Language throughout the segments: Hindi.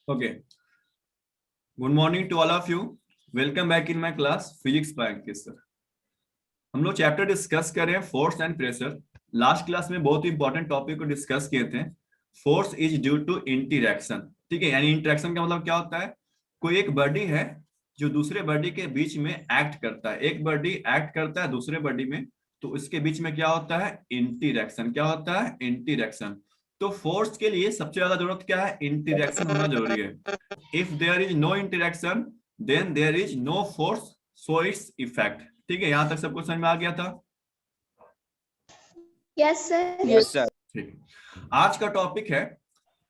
Okay, good morning to all of you. Welcome back in my class physics by Ankit sir. हम लोग चैप्टर डिस्कस कर रहे हैं force and pressure. Last class में बहुत ही इंपॉर्टेंट टॉपिक को डिस्कस किए थे। Force is due to interaction. ठीक है, यानी इंटरैक्शन का मतलब क्या होता है? कोई एक बॉडी है जो दूसरे बॉडी के बीच में एक्ट करता है। एक बॉडी एक्ट करता है दूसरे बॉडी में, तो इसके बीच में क्या होता है? इंटरैक्शन। क्या होता है? इंटरैक्शन। तो फोर्स के लिए सबसे ज्यादा जरूरत क्या है? इंटरैक्शन होना जरूरी है। If there is no interaction, then there is no force, so its effect। ठीक है, यहां तक सबको समझ में आ गया था? Yes sir. Yes sir. ठीक, आज का टॉपिक है,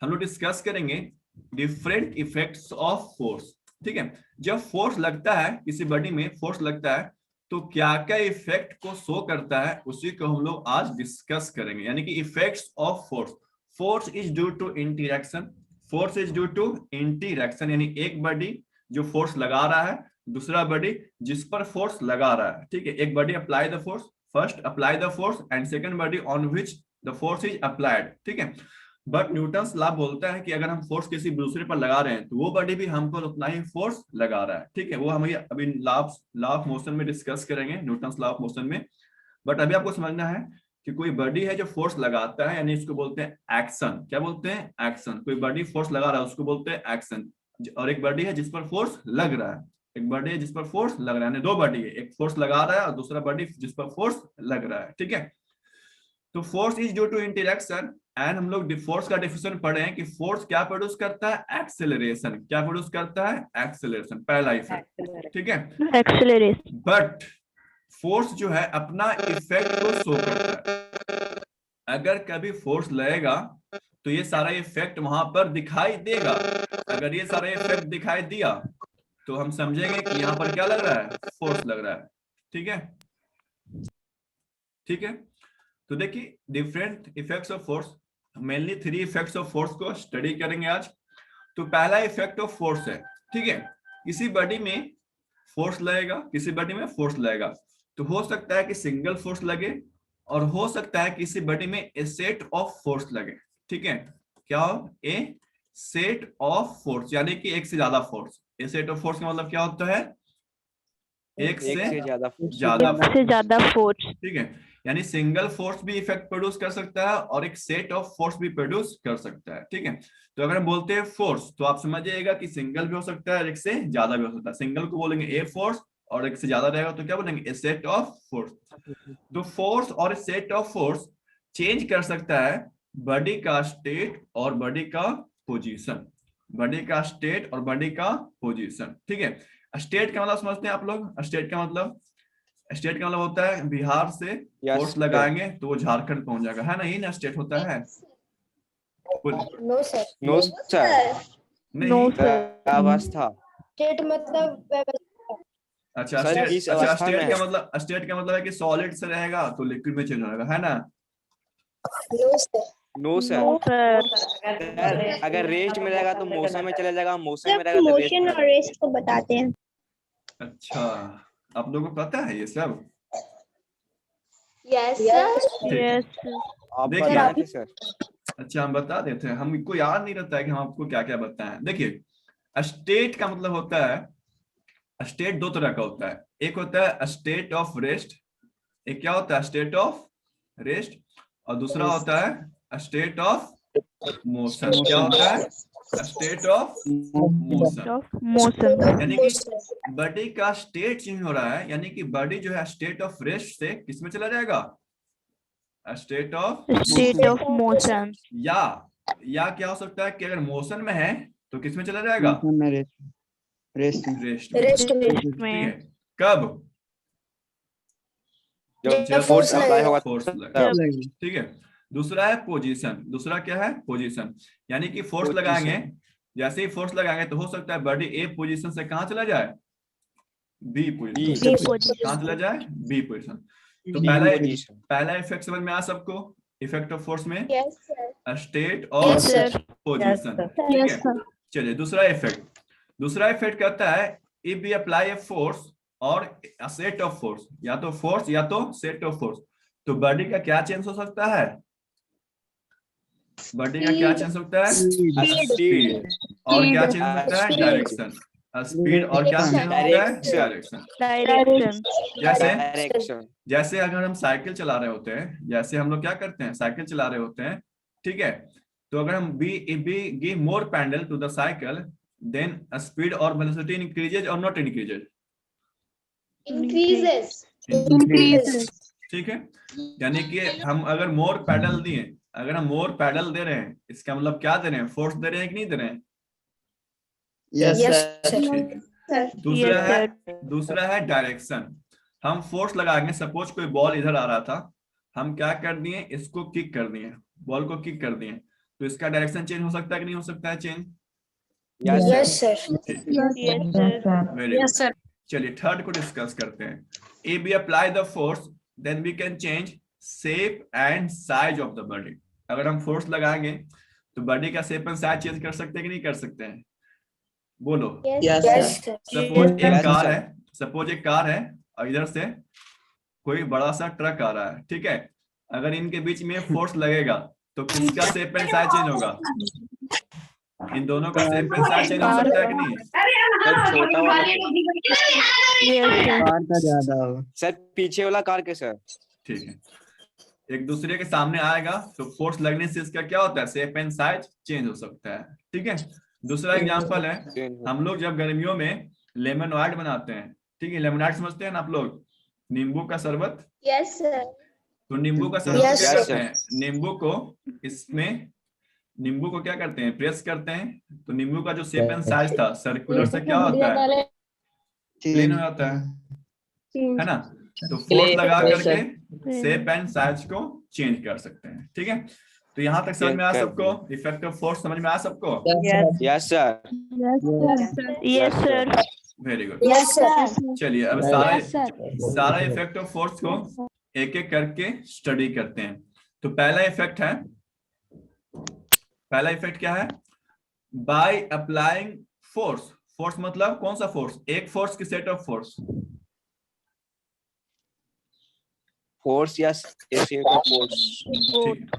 हम लोग डिस्कस करेंगे डिफरेंट इफेक्ट्स ऑफ फोर्स। ठीक है, जब फोर्स लगता है किसी बॉडी में, फोर्स लगता है तो क्या क्या इफेक्ट को शो करता है, उसी को हम लोग आज डिस्कस करेंगे। यानी कि effects of force. Force is due to interaction. Force is due to interaction, यानी एक बॉडी जो फोर्स लगा रहा है, दूसरा बॉडी जिस पर फोर्स लगा रहा है। ठीक है, एक body apply the force, first apply the force and second body on which the force is applied. ठीक है, बट न्यूटन्स लॉ बोलता है कि अगर हम फोर्स किसी दूसरे पर लगा रहे हैं तो वो बॉडी भी हमको उतना ही फोर्स लगा रहा है। ठीक है, वो हम अभी लॉ ऑफ मोशन में डिस्कस करेंगे, न्यूटन्स लॉ ऑफ मोशन में। बट अभी आपको समझना है कि कोई बॉडी है जो फोर्स लगाता है, यानी इसको बोलते हैं एक्शन। क्या बोलते हैं? एक्शन। कोई बॉडी फोर्स लगा रहा है उसको बोलते हैं एक्शन। और एक बॉडी है जिस पर फोर्स लग रहा है, एक बॉडी है जिस पर फोर्स लग रहा है, यानी दो बॉडी है, एक फोर्स लगा रहा है और दूसरा बॉडी जिस पर फोर्स लग रहा है। ठीक है, तो force is due to interaction. And हम लोग फोर्स का डेफिनेशन पढ़े हैं कि फोर्स क्या प्रोड्यूस करता है? एक्सेलरेशन। क्या प्रोड्यूस करता है? एक्सेलरेशन, पहला इफेक्ट। ठीक है, एक्सेलरेशन। बट फोर्स जो है अपना इफेक्ट को शो करता है। अगर कभी फोर्स लगेगा तो ये सारा इफेक्ट वहां पर दिखाई देगा। अगर ये सारा इफेक्ट दिखाई दिया तो हम समझेंगे कि यहाँ पर क्या लग रहा है? फोर्स लग रहा है। ठीक है, ठीक है। तो देखिए different effects of force, mainly 3 effects of force को स्टडी करेंगे आज। तो पहला इफेक्ट ऑफ फोर्स है, ठीक है, किसी बॉडी में फोर्स लगेगा, किसी बॉडी में फोर्स लगेगा, तो हो सकता है कि सिंगल फोर्स लगे और हो सकता है किसी बॉडी में ए सेट ऑफ फोर्स लगे। ठीक है, क्या? ए सेट ऑफ फोर्स, यानी कि एक से ज्यादा force. A set of force का मतलब क्या होता है? एक से ज्यादा फोर्स। ठीक है, यानी सिंगल फोर्स भी इफेक्ट प्रोड्यूस कर सकता है और एक सेट ऑफ फोर्स भी प्रोड्यूस कर सकता है। ठीक है, तो अगर हम बोलते हैं फोर्स तो आप समझिएगा कि सिंगल भी हो सकता है और एक से ज्यादा भी हो सकता है। सिंगल को बोलेंगे ए फोर्स और एक से ज्यादा रहेगा तो क्या बोलेंगे? ए सेट ऑफ फोर्स। तो फोर्स और सेट ऑफ फोर्स चेंज कर सकता है बॉडी का स्टेट और बॉडी का पोजीशन। बॉडी का स्टेट और बॉडी का पोजीशन। ठीक है, स्टेट का मतलब समझते हैं आप लोग? स्टेट का मतलब होता है बिहार से फोर्स लगाएंगे तो वो झारखंड पहुंच जाएगा, है ना? यही ना स्टेट होता है? No sir. No sir. नहीं, अवस्था। स्टेट मतलब अच्छा सर, स्टेट, जिस अच्छा अवस्था स्टेट में का मतलब, स्टेट का मतलब है कि सॉलिड से रहेगा तो लिक्विड में चेंज हो जाएगा, है ना? No sir. अगर रेस्ट में रहेगा तो मोशन में चला जाएगा, मोशन में रहेगा तो रेस्ट मोशन में और रेस्ट को बताते हैं। अच्छा, आप लोगों को पता है ये सब? Yes sir. आप देखिए, बता दें सर। अच्छा हम बता देते हैं, हमको याद नहीं रहता है कि हम आपको क्या क्या बताएं। देखिए स्टेट का मतलब होता है, स्टेट दो तरह का होता है। एक होता है स्टेट ऑफ रेस्ट, एक क्या होता है? State of rest. और दूसरा होता है स्टेट ऑफ मोशन। क्या होता है? State of motion. यानी कि बॉडी का स्टेट चेंज हो रहा है, यानी कि बॉडी जो है स्टेट ऑफ रेस्ट से किस में चला जाएगा? State of motion. या क्या हो सकता है कि अगर मोशन में है तो किस में चला जाएगा? रेस्ट में। ठीक है, कब? जब फोर्स अप्लाई होगा फोर्स तब। ठीक है, दूसरा है पोजीशन। दूसरा क्या है? पोजीशन, यानी कि फोर्स लगाएंगे, जैसे ही फोर्स लगाएंगे तो हो सकता है बॉडी ए पोजीशन से कहां चला जाए? B position. कहां चला जाए? B position. तो पहला इफेक्ट समझ में आया सबको? इफेक्ट ऑफ फोर्स में स्टेट ऑफ पोजीशन। ठीक है, चलिए दूसरा इफेक्ट कहता है if we apply a force और सेट ऑफ फोर्स, या तो फोर्स या तो सेट ऑफ फोर्स, तो बॉडी का क्या चेंज हो सकता है? बॉडी का क्या चेंज होता है? Speed speed. और क्या चेंज होता है? Speed. डायरेक्शन। स्पीड और क्या चेंज होता है? Direction. डायरेक्शन। डायरेक्शन जैसे जैसे अगर हम साइकिल चला रहे होते हैं, जैसे हम लोग क्या करते हैं, साइकिल चला रहे होते हैं, ठीक है, तो अगर हम be give more pedal to the cycle then speed और वेलोसिटी इंक्रीजेज और नॉट इंक्रीजेज? इंक्रीजेस ठीक है, यानी कि हम अगर मोर पैडल दिए, अगर हम मोर पैडल दे रहे हैं, इसका मतलब क्या दे रहे हैं? फोर्स दे रहे हैं कि नहीं दे रहे हैं? ठीक है। दूसरा है डायरेक्शन। हम फोर्स लगाएंगे, सपोज कोई बॉल इधर आ रहा था, हम क्या कर दिए, इसको किक कर दिए, बॉल को किक कर दिए, तो इसका डायरेक्शन चेंज हो सकता है कि नहीं हो सकता है change? Yes sir very good. चलिए थर्ड को डिस्कस करते हैं। If we apply the force then we can change shape and size of the body. अगर हम फोर्स लगाएंगे तो बॉडी का शेप एंड साइज चेंज कर सकते हैं कि नहीं कर सकते हैं? बोलो। यस सपोज एक कार है और इधर से कोई बड़ा सा ट्रक आ रहा है, ठीक है, अगर इनके बीच में फोर्स लगेगा तो किसका शेप एंड साइज चेंज होगा? इन दोनों का शेप एंड साइज चेंज हो सकता है कि नहीं? छोटा वाला कार का ज्यादा हो। सर, पीछे वाला कार के सर। ठीक है, एक दूसरे के सामने आएगा तो फोर्स लगने से इसका क्या होता है? शेप एंड साइज चेंज हो सकता है, ठीक है। दूसरा एग्जांपल है, हम लोग जब गर्मियों में लेमन बनाते हैं, ठीक है, लेमन समझते हैं ना आप लोग, नींबू का शरबत। यस सर तो नींबू का शरबत Yes, क्या sir. करते हैं? नींबू को क्या करते हैं? प्रेस करते हैं, तो नींबू का जो शेप एंड साइज था सर्कुलर से क्या होता है? प्लेन हो जाता है ना। तो फोर्स लगा करके शेप एंड साइज को चेंज कर सकते हैं, ठीक है। तो यहाँ तक समझ में आया सबको? इफेक्ट ऑफ फोर्स समझ में आया सबको? Yes sir. Yes sir very good. Yes sir चलिए अब सारा इफेक्ट ऑफ फोर्स को एक एक करके स्टडी करते हैं। तो पहला इफेक्ट क्या है? Bye applying force. फोर्स मतलब कौन सा फोर्स? एक फोर्स की सेट ऑफ फोर्स। फोर्स या सेट ऑफ फोर्स। ठीक,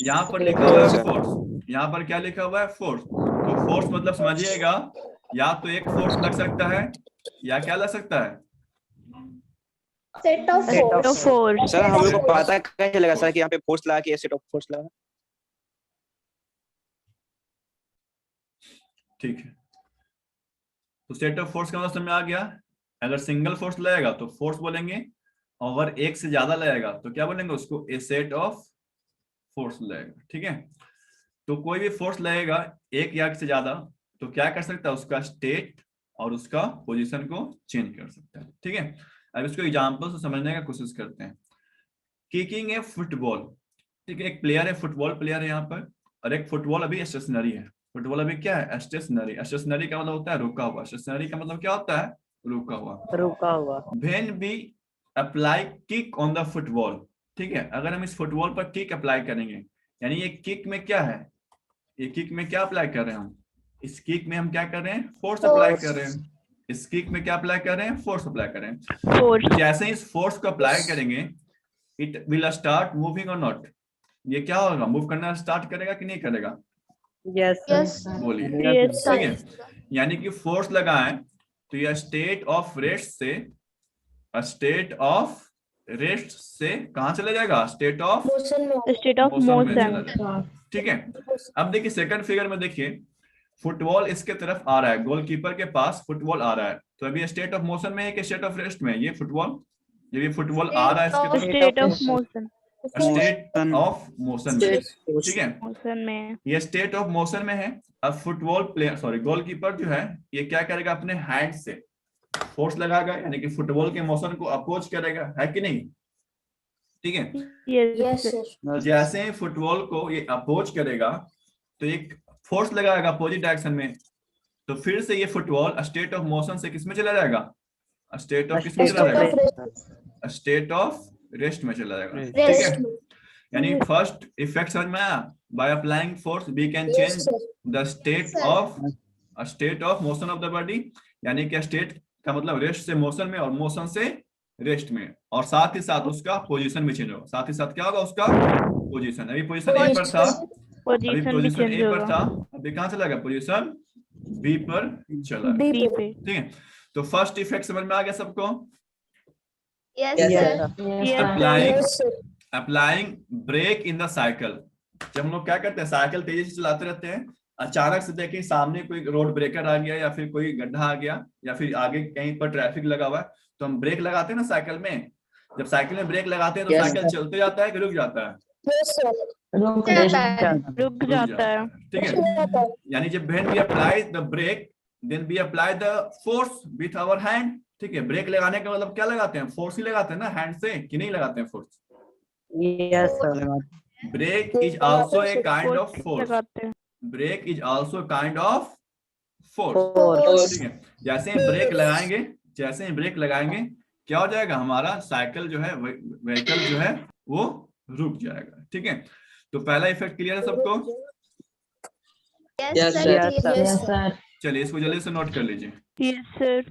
यहाँ पर लिखा हुआ है फोर्स, यहाँ पर क्या लिखा हुआ है? फोर्स। तो फोर्स मतलब समझिएगा, या तो एक फोर्स लग सकता है या क्या लग सकता है? सेट ऑफ फोर्स सर, हम लोग को पता कैसे चलेगा सर कि यहाँ पे फोर्स लगा के सेट ऑफ फोर्स लगा? ठीक है, तो सेट ऑफ फोर्स का मतलब समझ में आ गया। अगर सिंगल फोर्स लगेगा तो फोर्स बोलेंगे, और अगर एक से ज्यादा लगेगा तो क्या बोलेंगे? उसको ए सेट ऑफ फोर्स लगेगा, ठीक है। तो कोई भी फोर्स लगेगा एक या एक से ज्यादा, तो क्या कर सकता है? उसका स्टेट और उसका पोजीशन को चेंज कर सकता है, ठीक है। अब इसको एग्जांपल से समझने का कोशिश करते हैं। किकिंग ए फुटबॉल, ठीक है, एक प्लेयर है, फुटबॉल प्लेयर है यहाँ पर, और एक फुटबॉल अभी स्टेशनरी है। फुटबॉल अभी क्या है? स्टेशनरी। स्टेशनरी का मतलब होता है रुका हुआ। स्टेशनरी का मतलब क्या होता है? रुका हुआ। When we apply kick on the football, ठीक है, अगर हम इस फुटबॉल पर किक अप्लाई करेंगे, यानी ये किक में क्या है? ये किक में क्या अप्लाई कर रहे हैं हम? इस किक में हम क्या कर रहे हैं? फोर्स अप्लाई कर रहे हैं। इस किक में क्या अप्लाई कर रहे हैं? फोर्स अप्लाई कर रहे हैं। तो जैसे ही इस फोर्स को अप्लाई करेंगे, इट विल स्टार्ट मूविंग और नॉट? ये क्या होगा? मूव करना स्टार्ट करेगा कि नहीं करेगा? यस बोलिए। ठीक है, यानी कि फोर्स लगाएं तो यह स्टेट ऑफ रेस्ट से कहां चले जाएगा? State of motion. ठीक है, अब देखिए सेकंड फिगर में देखिए, फुटबॉल इसके तरफ आ रहा है, गोलकीपर के पास फुटबॉल आ रहा है, तो अभी स्टेट ऑफ मोशन में है कि स्टेट ऑफ रेस्ट में? ये फुटबॉल, जब ये फुटबॉल आ रहा है इसके तरफ, state of motion state of motion में, ठीक है, ये स्टेट ऑफ मोशन में है। अब फुटबॉल प्लेयर गोलकीपर जो है, ये क्या करेगा? अपने हैंड से फोर्स लगाएगा, यानी कि फुटबॉल के मोशन को अपोज करेगा, है कि नहीं? ठीक है, जैसे ही फुटबॉल को ये अपोज करेगा तो एक फोर्स लगाएगा अपोजिट डायरेक्शन में, तो फिर से ये फुटबॉल स्टेट ऑफ मोशन से किसमें चला जाएगा? स्टेट ऑफ किसमें चला जाएगा? स्टेट ऑफ रेस्ट में चला जाएगा, ठीक है। यानी फर्स्ट इफेक्ट समझ में आया? By applying force we can change the state of motion of the body, यानी कि स्टेट का मतलब रेस्ट से मोशन में और मोशन से रेस्ट में, और साथ ही साथ उसका पोजीशन भी चेंज होगा। साथ ही साथ क्या होगा? उसका पोजीशन। अभी पोजीशन ए पर था, अभी पोजीशन भी पोजीशन चेंज ए पर होगा था, अभी कहाँ चला गया, पोजीशन बी पर चला गया। बी पे। ठीक है, तो फर्स्ट इफेक्ट समझ में आ गया सबको? Yes, sir. Applying brake in the cycle. जब हम लोग क्या करते हैं, साइकिल तेजी से चलाते रहते हैं, अचानक से देखें सामने कोई रोड ब्रेकर आ गया या फिर कोई गड्ढा आ गया या फिर आगे कहीं पर ट्रैफिक लगा हुआ है, तो हम ब्रेक लगाते हैं ना साइकिल में। जब साइकिल में ब्रेक लगाते हैं तो साइकिल चलते जाता है कि रुक जाता है? रुक जाता है। ठीक है, यानी जब when we apply the brake then we apply the force with our hand. ठीक है, ब्रेक लगाने का मतलब क्या लगाते हैं, फोर्स ही लगाते हैं ना हैंड से, कि नहीं लगाते हैं force? Yes sir. Brake is also a kind of force. लगाते हैं। Brake is also kind of force. ठीक है, जैसे ही ब्रेक लगाएंगे, जैसे ही ब्रेक लगाएंगे क्या हो जाएगा, हमारा साइकिल जो है, व्हीकल जो है वो रुक जाएगा। ठीक है, तो पहला इफेक्ट क्लियर है सबको? Yes, sir. Yes, sir. Yes, sir. चलिए इसको जल्दी से नोट कर लीजिए। Yes sir.